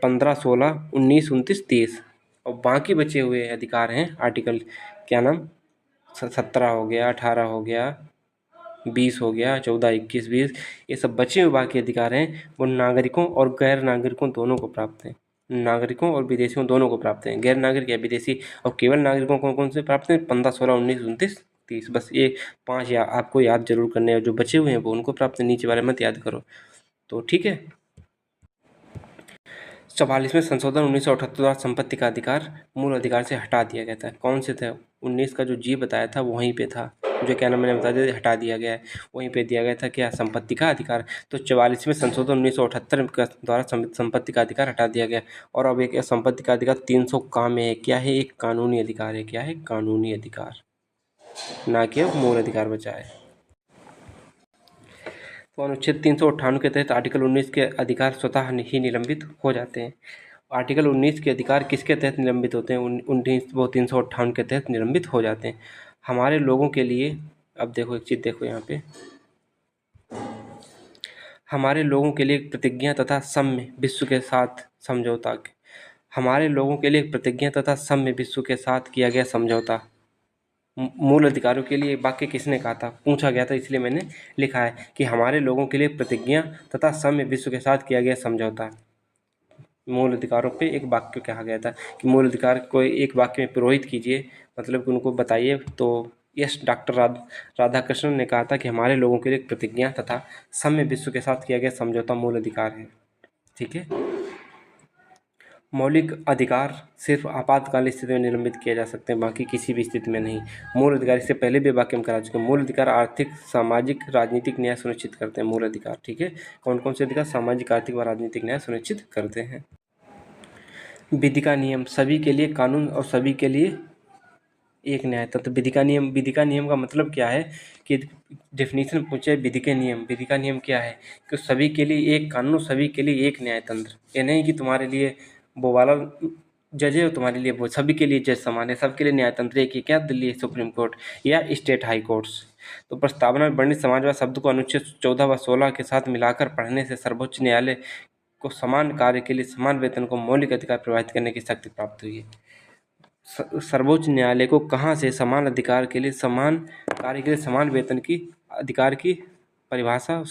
15, 16, 19, 29, 30। और बाकी बचे हुए अधिकार हैं आर्टिकल क्या नाम 17 हो गया, 18 हो गया, 20 हो गया, 14, 21, 20, ये सब बचे हुए बाकी अधिकार हैं वो नागरिकों और गैर नागरिकों दोनों को प्राप्त हैं। नागरिकों और विदेशियों दोनों को प्राप्त हैं, गैर नागरिक या विदेशी। और केवल नागरिकों को कौन से प्राप्त हैं, 15, 16, 19, 29, 30। बस ये 5 या आपको याद जरूर करने हैं, जो बचे हुए हैं वो उनको प्राप्त है, नीचे वाले मत याद करो। तो ठीक है। 44वें संशोधन 1978 द्वारा संपत्ति का अधिकार मूल अधिकार से हटा दिया गया था। कौन से थे, 19 का जो जी बताया था वहीं पे था, जो क्या नाम मैंने बता दिया, हटा दिया गया है। वहीं पे दिया गया था क्या, संपत्ति का अधिकार। तो 44वें संशोधन 1978 का द्वारा संपत्ति का अधिकार हटा दिया गया। और अब एक संपत्ति का अधिकार 300 का में है, क्या है, एक कानूनी अधिकार है। क्या है, कानूनी अधिकार, ना कि मूल अधिकार बचा है। तो अनुच्छेद 398 के तहत आर्टिकल 19 के अधिकार स्वतः ही निलंबित हो जाते हैं। आर्टिकल 19 के अधिकार किसके तहत निलंबित होते हैं, 398 के तहत निलंबित हो जाते हैं। हमारे लोगों के लिए, अब देखो एक चीज़ देखो यहाँ पे, हमारे लोगों के लिए प्रतिज्ञा तथा सम्य विश्व के साथ समझौता, हमारे लोगों के लिए प्रतिज्ञा तथा सम्य विश्व के साथ किया गया समझौता। मूल अधिकारों के लिए वाक्य किसने कहा था, पूछा गया था, इसलिए मैंने लिखा है कि हमारे लोगों के लिए प्रतिज्ञा तथा सम्य विश्व के साथ किया गया समझौता। मूल अधिकारों पे एक वाक्य कहा गया था कि मूल अधिकार को एक वाक्य में पुरोहित कीजिए, मतलब कि उनको बताइए। तो यस, डॉक्टर राधाकृष्णन ने कहा था कि हमारे लोगों के लिए प्रतिज्ञा तथा सम्य विश्व के साथ किया गया समझौता मूल अधिकार है। ठीक है। मौलिक अधिकार सिर्फ आपातकालीन स्थिति में निलंबित किए जा सकते हैं, बाकी किसी भी स्थिति में नहीं। मूल अधिकार, इससे पहले भी वाक्य में करा चुके हैं, मूल अधिकार आर्थिक, सामाजिक, राजनीतिक न्याय सुनिश्चित करते हैं। मूल अधिकार, ठीक है। कौन कौन से अधिकार, सामाजिक, आर्थिक व राजनीतिक न्याय सुनिश्चित करते हैं। विधि का नियम, सभी के लिए कानून और सभी के लिए एक न्याय तंत्र। विधि का नियम का मतलब क्या है कि डेफिनेशन पूछे विधि के नियम, विधि का नियम क्या है कि सभी के लिए एक कानून, सभी के लिए एक न्याय तंत्र। ये नहीं कि तुम्हारे लिए वो वाला जज है और तुम्हारे लिए वो, सभी के लिए जज समान है, सबके लिए न्याय तंत्र एक ही। क्या? दिल्ली सुप्रीम कोर्ट या स्टेट हाई कोर्ट्स। तो प्रस्तावना में वर्णित समाजवाद शब्द को अनुच्छेद 14 व 16 के साथ मिलाकर पढ़ने से सर्वोच्च न्यायालय को समान कार्य के लिए समान वेतन को मौलिक अधिकार प्रभावित करने की शक्ति प्राप्त हुई है। सर्वोच्च न्यायालय को कहाँ से समान अधिकार के लिए समान कार्य के लिए समान वेतन की अधिकार की परिभाषा,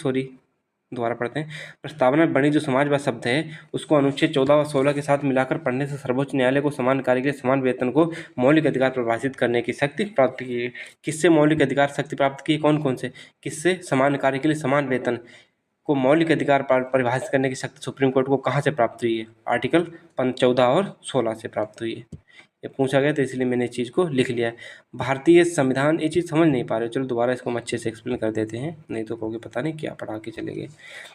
दोबारा पढ़ते हैं। प्रस्तावना में बनी जो समाजवाद शब्द है उसको अनुच्छेद 14 व 16 के साथ मिलाकर पढ़ने से सर्वोच्च न्यायालय को समान कार्य के लिए समान वेतन को मौलिक अधिकार परिभाषित करने की शक्ति प्राप्त की है। किससे मौलिक अधिकार शक्ति प्राप्त की? कौन कौन से? किससे? समान कार्य के लिए समान वेतन को मौलिक अधिकार परिभाषित करने की शक्ति सुप्रीम कोर्ट को कहाँ से प्राप्त हुई है? आर्टिकल 14 और 16 से प्राप्त हुई है। ये पूछा गया तो इसलिए मैंने इस चीज़ को लिख लिया है। भारतीय संविधान, ये चीज़ समझ नहीं पा रहे हो, चलो दोबारा इसको हम अच्छे से एक्सप्लेन कर देते हैं, नहीं तो कहोगे पता नहीं क्या पढ़ा के चले गए।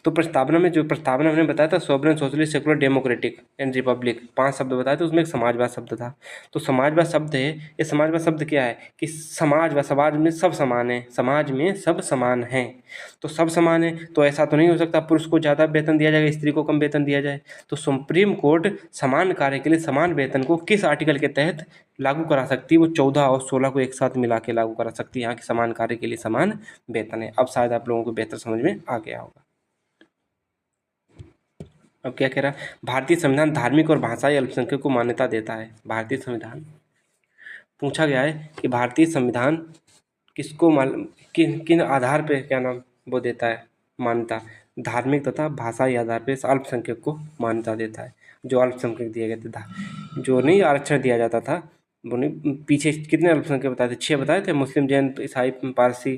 तो प्रस्तावना में जो प्रस्तावना मैंने बताया था, sovereign, socialist, secular, democratic and Republic, 5 शब्द बताए थे, उसमें एक समाजवाद शब्द था। तो समाजवाद शब्द है, ये समाजवाद शब्द क्या है कि समाज व समाज में सब समान है, समाज में सब समान हैं। तो सब समान है तो ऐसा तो नहीं हो सकता पुरुष को ज़्यादा वेतन दिया जाएगा, स्त्री को कम वेतन दिया जाए। तो सुप्रीम कोर्ट समान कार्य के लिए समान वेतन को किस आर्टिकल के तहत लागू करा सकती है? वो 14 और 16 को एक साथ मिला के लागू करा सकती है। यहाँ के समान कार्य के लिए समान वेतन है। अब शायद आप लोगों को बेहतर समझ में आ गया होगा। अब क्या कह रहा है? भारतीय संविधान धार्मिक और भाषाई अल्पसंख्यक को मान्यता देता है। भारतीय संविधान पूछा गया है कि भारतीय संविधान किसको किन किन आधार पे क्या नाम वो देता है मान्यता? धार्मिक तथा भाषाई आधार पे अल्पसंख्यक को मान्यता देता है। जो अल्पसंख्यक दिए गए थे, जो नहीं आरक्षण दिया जाता था, वो नहीं, पीछे कितने अल्पसंख्यक बताए थे? 6 बताए थे, मुस्लिम, जैन, ईसाई, पारसी,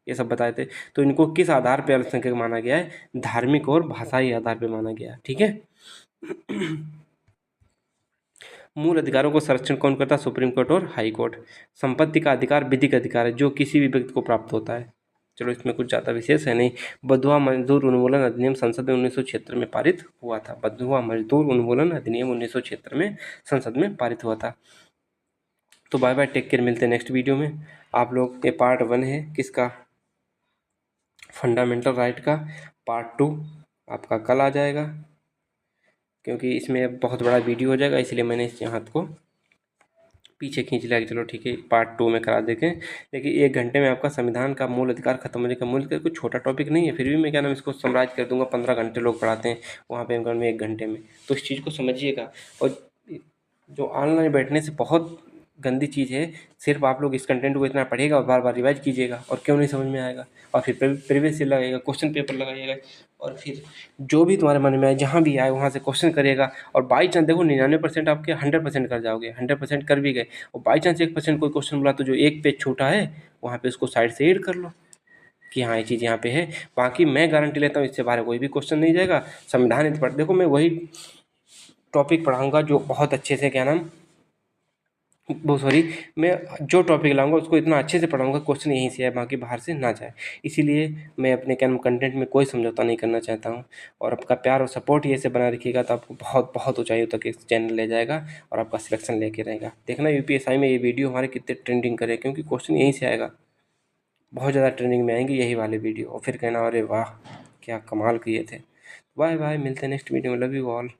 ये सब बताए थे। तो इनको किस आधार पे अल्पसंख्यक माना गया है? धार्मिक और भाषाई आधार पे माना गया है। ठीक है। मूल अधिकारों को संरक्षण कौन करता है? सुप्रीम कोर्ट और हाई कोर्ट। संपत्ति का अधिकार विधिक अधिकार है जो किसी भी व्यक्ति को प्राप्त होता है। चलो इसमें कुछ ज़्यादा विशेष है नहीं। बंधुआ मजदूर उन्मूलन अधिनियम संसद में 1976 में पारित हुआ था। बंधुआ मजदूर उन्मूलन अधिनियम 1976 में संसद में पारित हुआ था। तो बाय बाय, टेक केयर, मिलते हैं नेक्स्ट वीडियो में। आप लोग, ये पार्ट 1 है किसका? फंडामेंटल राइट का। पार्ट 2 आपका कल आ जाएगा, क्योंकि इसमें बहुत बड़ा वीडियो हो जाएगा, इसलिए मैंने इस हाथ को पीछे खींच लिया कि चलो ठीक है पार्ट 2 में करा देंगे। लेकिन 1 घंटे में आपका संविधान का मूल अधिकार खत्म होने का, मूल अधिकार कोई छोटा टॉपिक नहीं है, फिर भी मैं क्या नाम इसको समराइज कर दूंगा। 15 घंटे लोग पढ़ाते हैं, वहाँ पे मैं 1 घंटे में। तो इस चीज़ को समझिएगा। और जो ऑनलाइन बैठने से बहुत गंदी चीज़ है, सिर्फ आप लोग इस कंटेंट को इतना पढ़िएगा और बार बार रिवाइज कीजिएगा, और क्यों नहीं समझ में आएगा, और फिर प्रीवियस ईयर लगाइएगा, क्वेश्चन पेपर लगाइएगा, और फिर जो भी तुम्हारे मन में आए, जहाँ भी आए वहाँ से क्वेश्चन करिएगा। और बाई चांस देखो 99% आपके 100% कर जाओगे, 100% कर भी गए, और बाई चांस 1% कोई क्वेश्चन बोला तो जो एक पेज छूटा है वहाँ पे उसको साइड से ऐड कर लो कि हाँ ये चीज़ यहाँ पे है। बाकी मैं गारंटी लेता हूँ इससे बाहर कोई भी क्वेश्चन नहीं जाएगा। संविधान यदि पढ़, देखो मैं वही टॉपिक पढ़ाऊँगा जो बहुत अच्छे से क्या नाम वो सॉरी मैं जो टॉपिक लाऊंगा उसको इतना अच्छे से पढ़ाऊंगा क्वेश्चन यहीं से आए, बाकी बाहर से ना जाए। इसीलिए मैं अपने क्या कंटेंट में कोई समझौता नहीं करना चाहता हूँ। और आपका प्यार और सपोर्ट ये से बना रखिएगा तो आपको बहुत बहुत ऊंचाइयों तक इस चैनल ले जाएगा और आपका सिलेक्शन लेके रहेगा। देखना यूपीएससी में ये वीडियो हमारे कितने ट्रेंडिंग करे, क्योंकि क्वेश्चन यहीं से आएगा, बहुत ज़्यादा ट्रेंडिंग में आएंगे यही वाले वीडियो, और फिर कहना अरे वाह क्या कमाल किए थे। बाय बाय, मिलते हैं नेक्स्ट वीडियो में। Love you all.